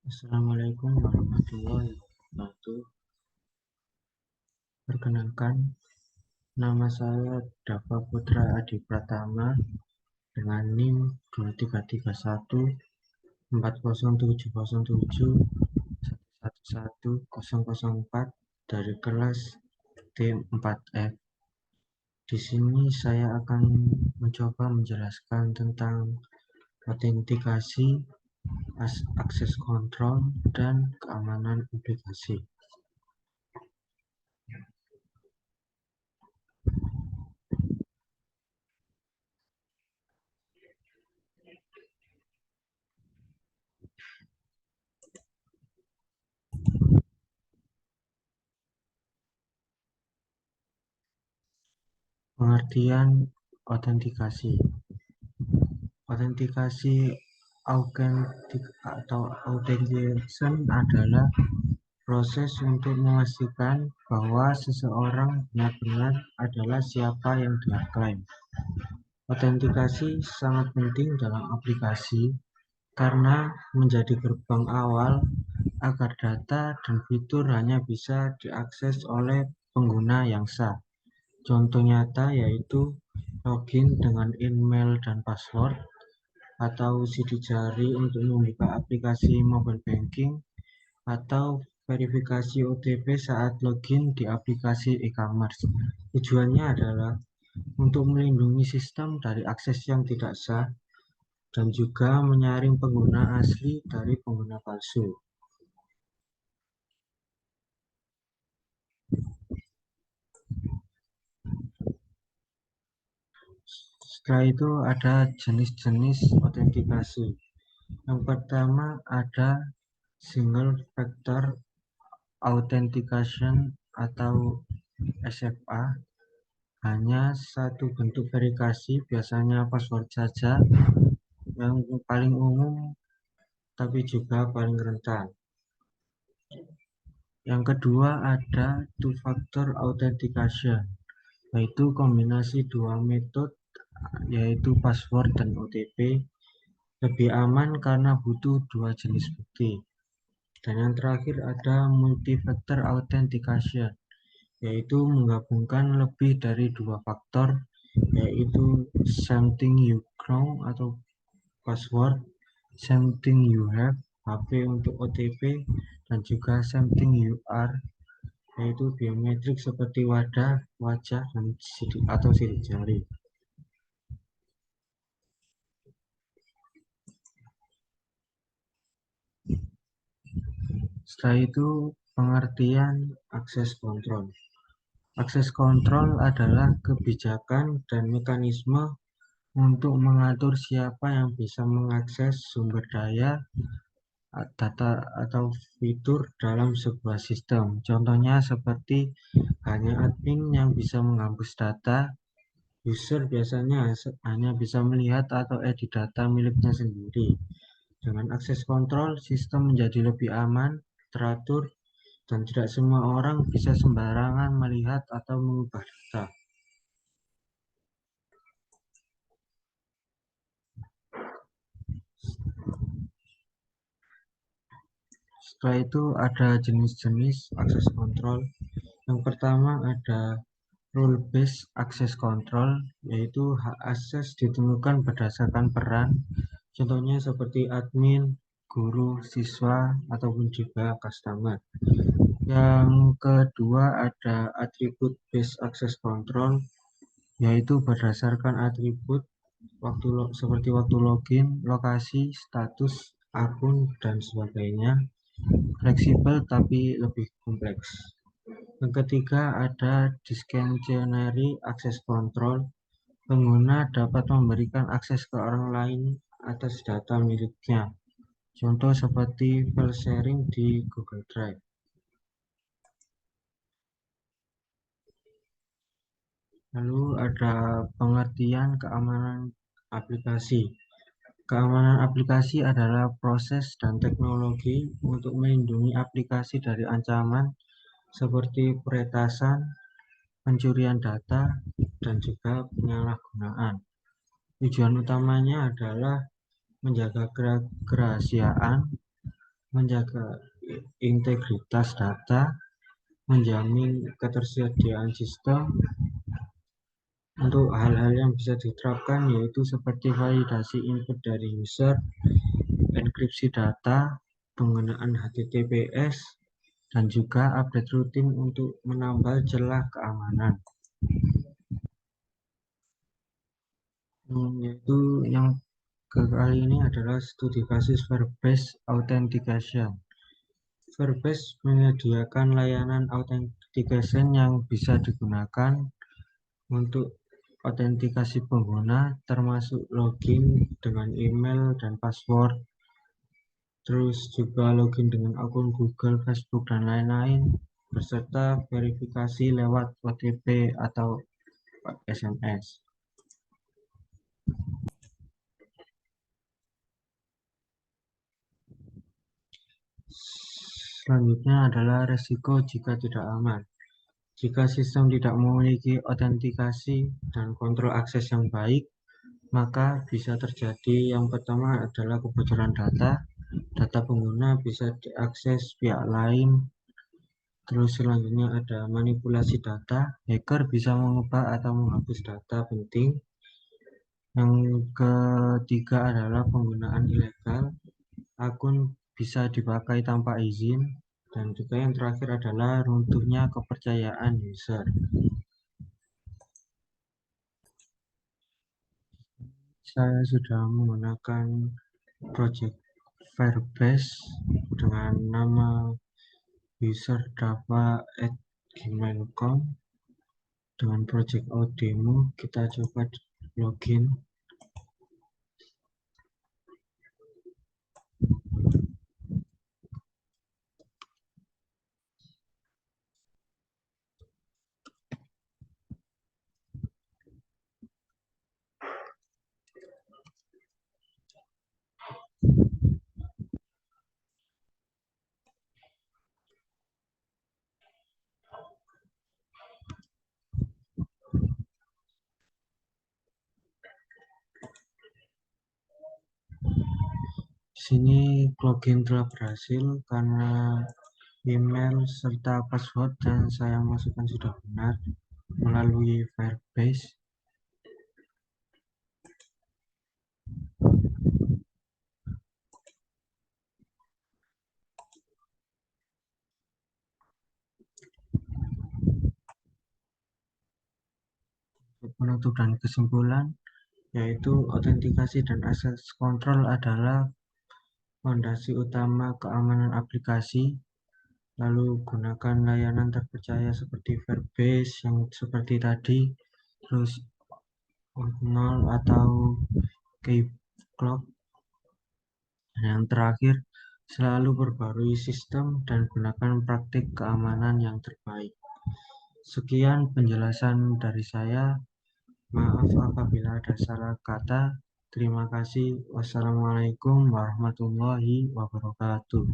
Assalamualaikum warahmatullahi wabarakatuh. Perkenalkan, nama saya Dava Putra Adi Pratama dengan NIM 23317077111004 dari kelas D4F. Di sini saya akan mencoba menjelaskan tentang autentikasi, akses kontrol, dan keamanan aplikasi. Pengertian autentikasi. Autentikasi atau authentication adalah proses untuk memastikan bahwa seseorang benar-benar adalah siapa yang dia klaim. Autentikasi sangat penting dalam aplikasi karena menjadi gerbang awal agar data dan fitur hanya bisa diakses oleh pengguna yang sah. Contoh nyata yaitu login dengan email dan password, atau sidik jari untuk membuka aplikasi mobile banking, atau verifikasi OTP saat login di aplikasi e-commerce. Tujuannya adalah untuk melindungi sistem dari akses yang tidak sah dan juga menyaring pengguna asli dari pengguna palsu. Setelah itu ada jenis-jenis autentikasi. Yang pertama ada single factor authentication atau SFA. Hanya satu bentuk verifikasi, biasanya password saja, yang paling umum tapi juga paling rentan. Yang kedua ada two-factor authentication, yaitu kombinasi dua metode, yaitu password dan OTP, lebih aman karena butuh dua jenis bukti. Dan yang terakhir ada multi-factor authentication, yaitu menggabungkan lebih dari dua faktor, yaitu something you know atau password, something you have HP untuk OTP, dan juga something you are, yaitu biometrik seperti wajah dan sidik jari. Setelah itu pengertian akses kontrol. Akses kontrol adalah kebijakan dan mekanisme untuk mengatur siapa yang bisa mengakses sumber daya, data atau fitur dalam sebuah sistem. Contohnya seperti hanya admin yang bisa menghapus data, user biasanya hanya bisa melihat atau edit data miliknya sendiri. Dengan akses kontrol, sistem menjadi lebih aman, teratur, dan tidak semua orang bisa sembarangan melihat atau mengubah data. Setelah itu ada jenis-jenis akses kontrol. Yang pertama ada role-based access control, yaitu hak akses ditentukan berdasarkan peran, contohnya seperti admin, guru, siswa, ataupun juga customer. Yang kedua ada attribute based access control, yaitu berdasarkan atribut seperti waktu login, lokasi, status, akun, dan sebagainya. Fleksibel tapi lebih kompleks. Yang ketiga ada discretionary access control. Pengguna dapat memberikan akses ke orang lain atas data miliknya. Contoh seperti file sharing di Google Drive. Lalu ada pengertian keamanan aplikasi. Keamanan aplikasi adalah proses dan teknologi untuk melindungi aplikasi dari ancaman seperti peretasan, pencurian data, dan juga penyalahgunaan. Tujuan utamanya adalah menjaga kerahasiaan, menjaga integritas data, menjamin ketersediaan sistem. Untuk hal-hal yang bisa diterapkan yaitu seperti validasi input dari user, enkripsi data, penggunaan HTTPS, dan juga update rutin untuk menambah celah keamanan. Yaitu yang kali ini adalah studi kasus Firebase Authentication. Firebase menyediakan layanan authentication yang bisa digunakan untuk autentikasi pengguna, termasuk login dengan email dan password, terus juga login dengan akun Google, Facebook, dan lain-lain, beserta verifikasi lewat OTP atau SMS. Selanjutnya adalah resiko jika tidak aman. Jika sistem tidak memiliki autentikasi dan kontrol akses yang baik, maka bisa terjadi yang pertama adalah kebocoran data. Data pengguna bisa diakses pihak lain. Terus selanjutnya ada manipulasi data. Hacker bisa mengubah atau menghapus data penting. Yang ketiga adalah penggunaan ilegal. Akun bisa dipakai tanpa izin. Dan juga yang terakhir adalah runtuhnya kepercayaan user. Saya sudah menggunakan project Firebase dengan nama userdava@gmail.com. Dengan project Audemo kita coba login. Di sini login telah berhasil karena email serta password yang saya masukkan sudah benar melalui Firebase. Penutup dan kesimpulan yaitu autentikasi dan access control adalah fondasi utama keamanan aplikasi. Lalu gunakan layanan terpercaya seperti Firebase yang seperti tadi, terus Nol atau Keycloak. Dan yang terakhir, selalu perbarui sistem dan gunakan praktik keamanan yang terbaik. Sekian penjelasan dari saya. Maaf apabila ada salah kata. Terima kasih. Wassalamualaikum warahmatullahi wabarakatuh.